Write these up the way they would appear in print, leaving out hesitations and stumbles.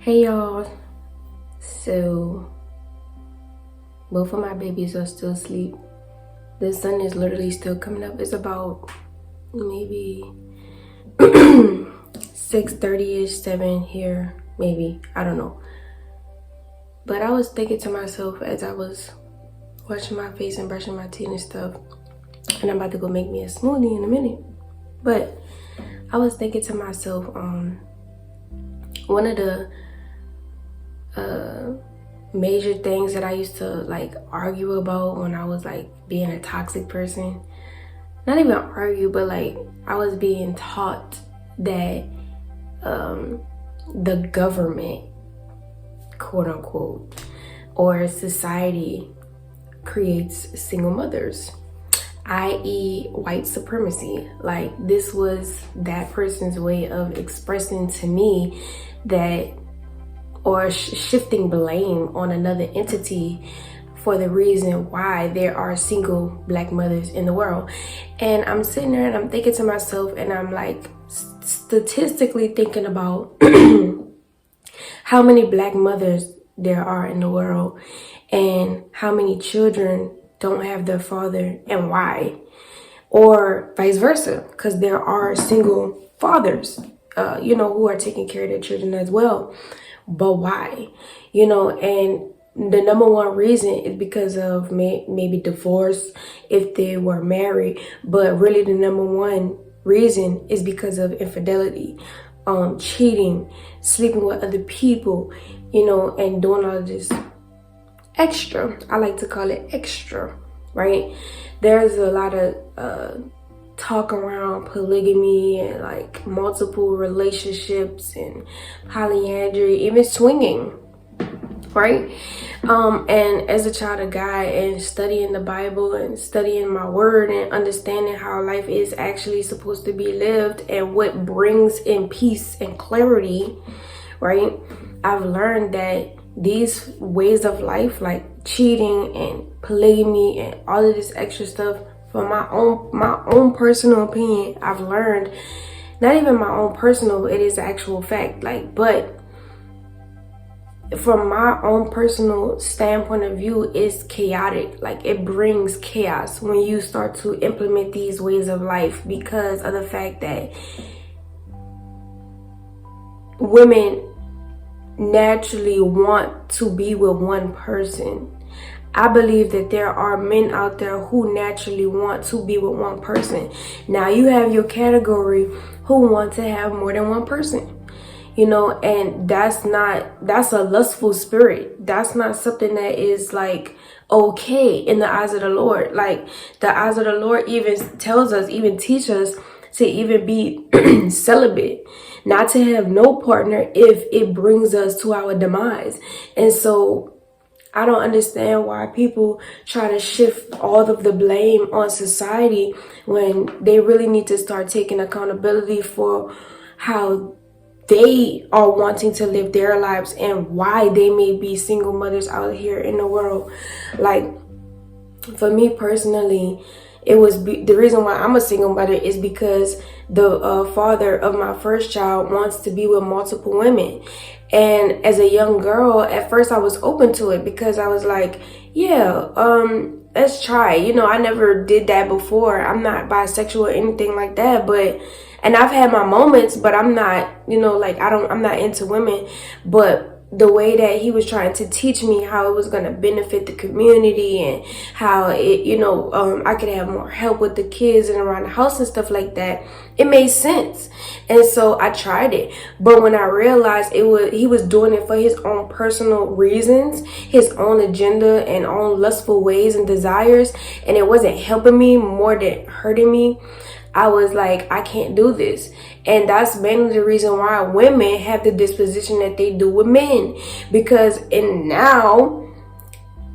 Hey y'all, so both of my babies are still asleep. The sun is literally still coming up. It's about maybe 6:30ish, 7 here, maybe, I don't know. But I was thinking to myself as I was washing my face and brushing my teeth and stuff, and I'm about to go make me a smoothie in a minute. But I was thinking to myself, one of the major things that I used to like argue about when I was like being a toxic person, not even argue, but like I was being taught that the government, quote unquote, or society creates single mothers, i.e. white supremacy. Like this was that person's way of expressing to me that, or shifting blame on another entity for the reason why there are single black mothers in the world. And I'm sitting there and I'm thinking to myself, and I'm like statistically thinking about how many black mothers there are in the world and how many children don't have their father and why, or vice versa, because there are single fathers who are taking care of their children as well. But why? And the number one reason is because of maybe divorce if they were married, but really the number one reason is because of infidelity, cheating, sleeping with other people, and doing all of this extra. I like to call it extra, right? There's a lot of talk around polygamy and like multiple relationships and polyandry, even swinging, right? And as a child of God and studying the Bible and studying my word and understanding how life is actually supposed to be lived and what brings in peace and clarity, right? I've learned that these ways of life, like cheating and polygamy and all of this extra stuff, from my own personal opinion, I've learned, not even my own personal, it is the actual fact, but from my own personal standpoint of view, it's chaotic. Like it brings chaos when you start to implement these ways of life, because of the fact that women naturally want to be with one person. I believe that there are men out there who naturally want to be with one person. Now you have your category who want to have more than one person, and that's a lustful spirit. That's not something that is like okay in the eyes of the Lord. Like the eyes of the Lord even tells us, even teach us to even be celibate, not to have no partner if it brings us to our demise. And so I don't understand why people try to shift all of the blame on society when they really need to start taking accountability for how they are wanting to live their lives and why they may be single mothers out here in the world. Like for me personally, the reason why I'm a single mother is because the father of my first child wants to be with multiple women. And as a young girl, at first I was open to it because I was like, yeah, let's try. I never did that before. I'm not bisexual or anything like that, and I've had my moments, but I'm not, I'm not into women. But the way that he was trying to teach me how it was going to benefit the community and how it, I could have more help with the kids and around the house and stuff like that, it made sense. And so I tried it. But when I realized he was doing it for his own personal reasons, his own agenda and own lustful ways and desires, and it wasn't helping me more than hurting me, I was like, I can't do this. And that's mainly the reason why women have the disposition that they do with men. Because now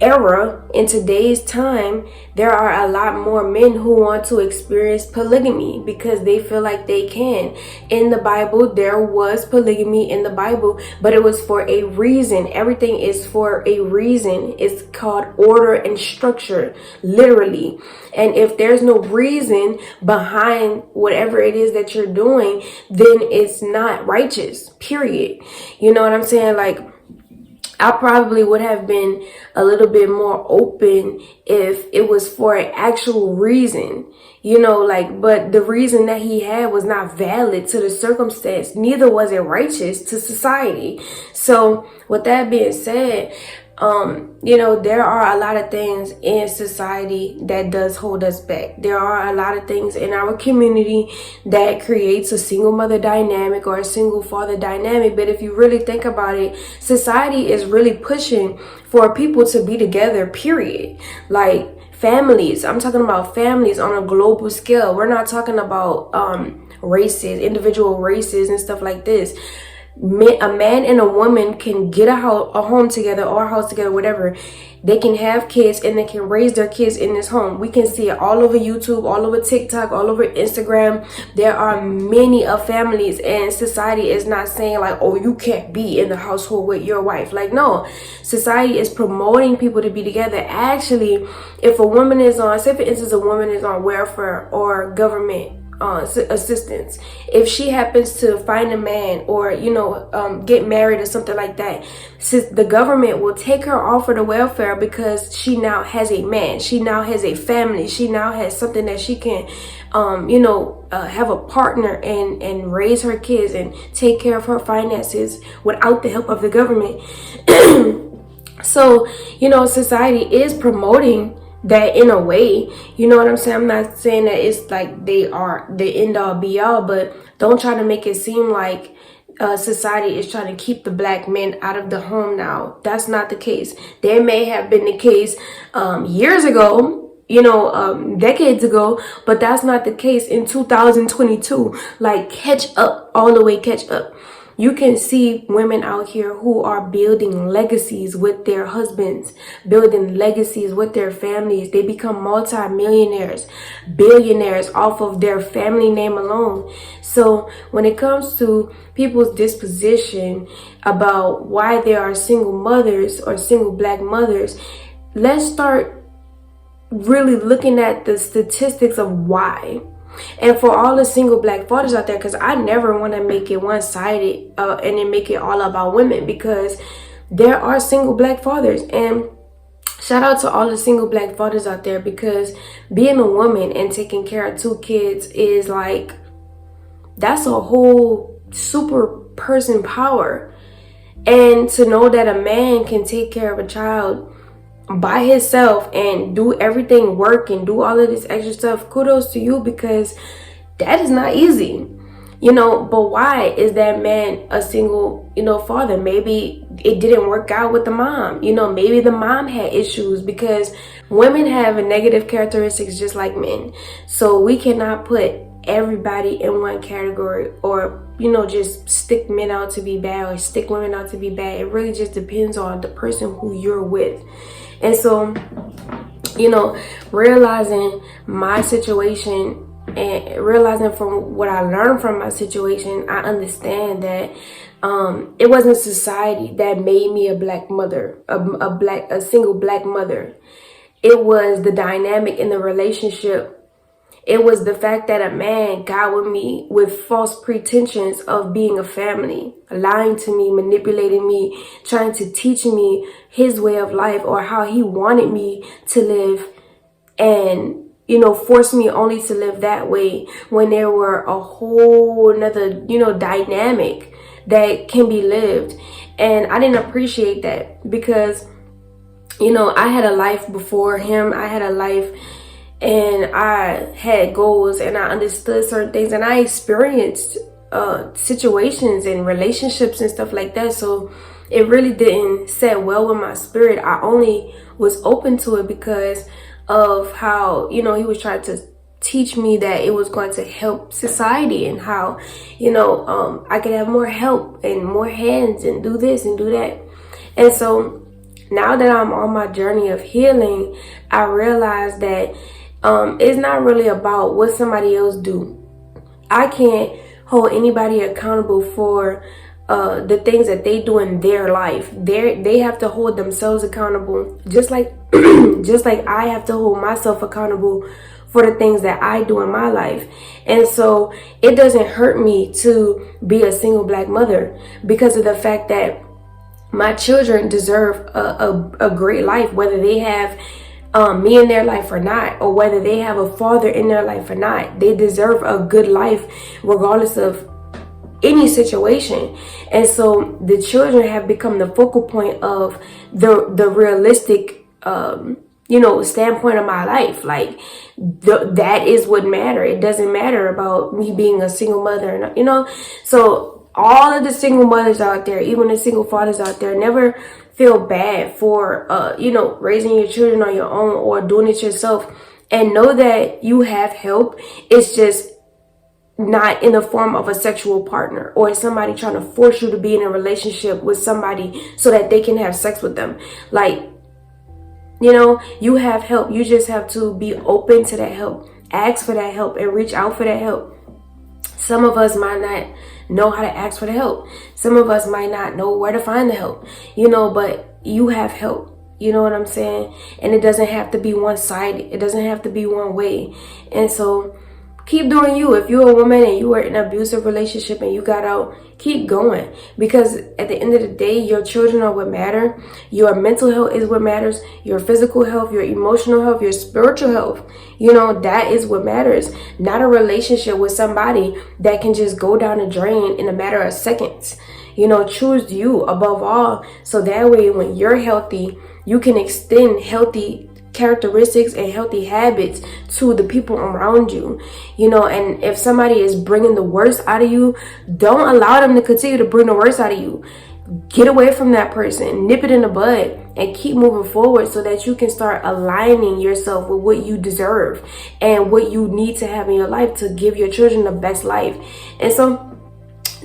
era, in today's time, there are a lot more men who want to experience polygamy because they feel like they can. In the Bible, there was polygamy in the Bible, but it was for a reason. Everything is for a reason. It's called order and structure, literally. And if there's no reason behind whatever it is that you're doing, then it's not righteous, period. You know what I'm saying? Like, I probably would have been a little bit more open if it was for an actual reason, you know, like, but the reason that he had was not valid to the circumstance. Neither was it righteous to society. So with that being said, you know, there are a lot of things in society that does hold us back. There are a lot of things in our community that creates a single mother dynamic or a single father dynamic. But if you really think about it, society is really pushing for people to be together, period. Like families, I'm talking about families on a global scale. We're not talking about races, individual races and stuff like this. A man and a woman can get a home together or a house together, whatever. They can have kids and they can raise their kids in this home. We can see it all over YouTube, all over TikTok, all over Instagram. There are many of families, and society is not saying like, oh, you can't be in the household with your wife. Like, no, society is promoting people to be together. Actually, if a woman is on, say for instance, a woman is on welfare or government assistance, if she happens to find a man or, you know, get married or something like that, since the government will take her off of the welfare because she now has a man, she now has a family, she now has something that she can you know, have a partner and raise her kids and take care of her finances without the help of the government. So, you know, society is promoting that in a way, you know what I'm saying? I'm not saying that it's like they are the end all be all, but don't try to make it seem like society is trying to keep the black men out of the home now. That's not the case. There may have been the case years ago, you know, decades ago, but that's not the case in 2022. Like, catch up, all the way catch up. You can see women out here who are building legacies with their husbands, building legacies with their families. They become multi-millionaires, billionaires off of their family name alone. So when it comes to people's disposition about why there are single mothers or single black mothers, let's start really looking at the statistics of why. And for all the single black fathers out there, because I never want to make it one-sided and then make it all about women, because there are single black fathers. And shout out to all the single black fathers out there, because being a woman and taking care of 2 kids is like, that's a whole super person power. And to know that a man can take care of a child by himself and do everything, work and do all of this extra stuff, kudos to you, because that is not easy, you know. But why is that man a single, you know, father? Maybe it didn't work out with the mom, you know, maybe the mom had issues, because women have a negative characteristics just like men. So we cannot put everybody in one category, or, you know, just stick men out to be bad or stick women out to be bad. It really just depends on the person who you're with. And so, you know, realizing my situation and realizing from what I learned from my situation, I understand that it wasn't society that made me a black mother, a single black mother. It was the dynamic in the relationship. It was the fact that a man got with me with false pretensions of being a family, lying to me, manipulating me, trying to teach me his way of life or how he wanted me to live, and, you know, force me only to live that way when there were a whole nother, you know, dynamic that can be lived. And I didn't appreciate that, because, you know, I had a life before him. I had a life and I had goals and I understood certain things and I experienced situations and relationships and stuff like that. So it really didn't set well with my spirit. I only was open to it because of how, you know, he was trying to teach me that it was going to help society and how, you know, I could have more help and more hands and do this and do that. And so now that I'm on my journey of healing, I realize that it's not really about what somebody else do. I can't hold anybody accountable for the things that they do in their life. They have to hold themselves accountable, just like just like I have to hold myself accountable for the things that I do in my life. And so it doesn't hurt me to be a single black mother, because of the fact that my children deserve a great life, whether they have me in their life or not, or whether they have a father in their life or not. They deserve a good life regardless of any situation. And so the children have become the focal point of the realistic standpoint of my life. Like that is what matter. It doesn't matter about me being a single mother, so all of the single mothers out there, even the single fathers out there, never feel bad for raising your children on your own or doing it yourself, and know that you have help. It's just not in the form of a sexual partner or somebody trying to force you to be in a relationship with somebody so that they can have sex with them. Like, you have help. You just have to be open to that help, ask for that help, and reach out for that help. Some of us might not know how to ask for the help. Some of us might not know where to find the help, but you have help. You know what I'm saying? And it doesn't have to be one-sided. It doesn't have to be one way. And so keep doing you. If you're a woman and you were in an abusive relationship and you got out, keep going. Because at the end of the day, your children are what matter. Your mental health is what matters. Your physical health, your emotional health, your spiritual health. That is what matters. Not a relationship with somebody that can just go down the drain in a matter of seconds. Choose you above all. So that way, when you're healthy, you can extend healthy characteristics and healthy habits to the people around you. And if somebody is bringing the worst out of you, don't allow them to continue to bring the worst out of you. Get away from that person, nip it in the bud, and keep moving forward so that you can start aligning yourself with what you deserve and what you need to have in your life to give your children the best life. And so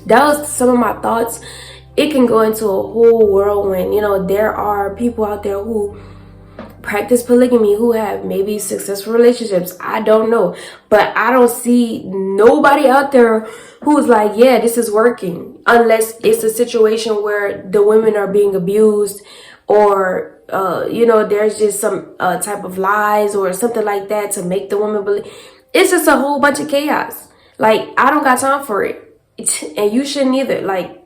that was some of my thoughts. It can go into a whole whirlwind. There are people out there who practice polygamy, who have maybe successful relationships. I don't know, but I don't see nobody out there who's like, yeah, this is working, unless it's a situation where the women are being abused, or there's just some type of lies or something like that to make the woman believe. It's just a whole bunch of chaos. Like, I don't got time for it, and you shouldn't either. Like,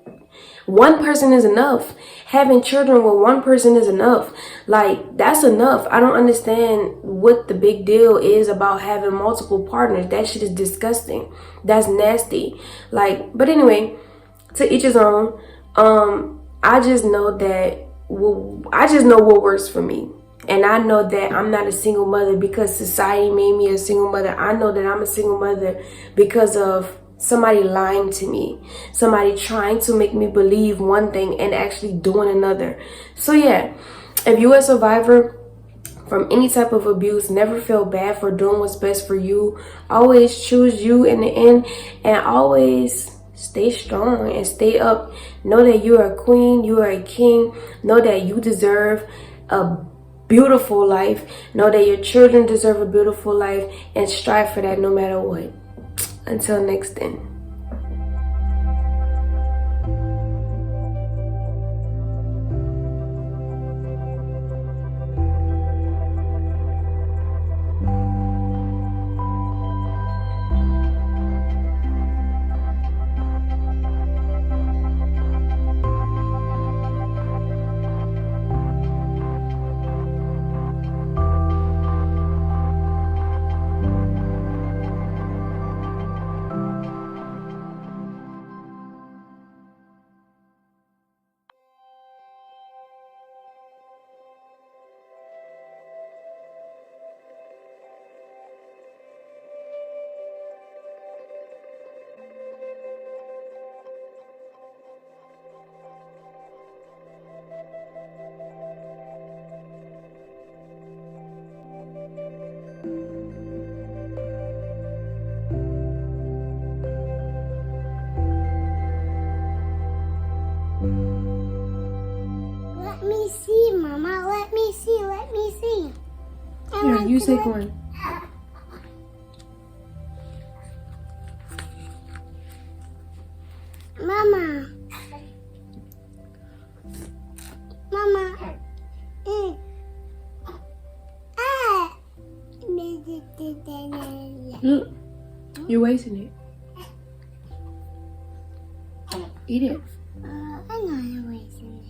one person is enough. Having children with one person is enough. Like, that's enough. I don't understand what the big deal is about having multiple partners. That shit is disgusting. That's nasty. Like, but anyway, to each his own. I just know what works for me. And I know that I'm not a single mother because society made me a single mother. I know that I'm a single mother because of somebody lying to me, somebody trying to make me believe one thing and actually doing another. So yeah, if you're a survivor from any type of abuse, never feel bad for doing what's best for you. Always choose you in the end, and always stay strong and stay up. Know that you are a queen, you are a king. Know that you deserve a beautiful life. Know that your children deserve a beautiful life, and strive for that no matter what. Until next then. Let me see, Mama. Let me see. Let me see. Here, you take one. Mama. Mama. Ah. Look, you're wasting it. Eat it. I'm not wasting it.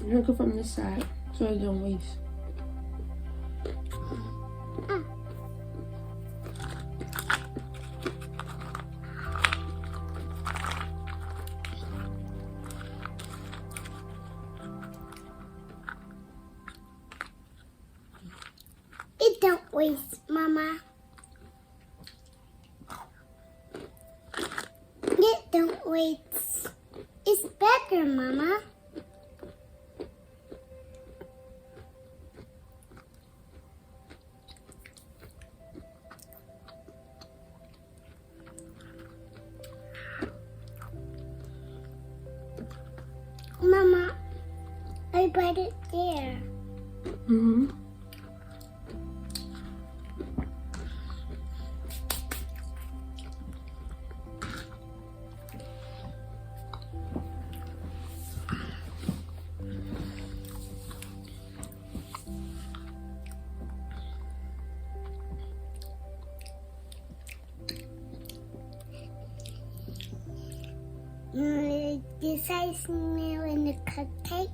Drink it from this side so it don't waste. It don't waste, Mama. It don't waste. It's better, Mama. Mama, I put it there. Mm-hmm. This I smell in the cupcake.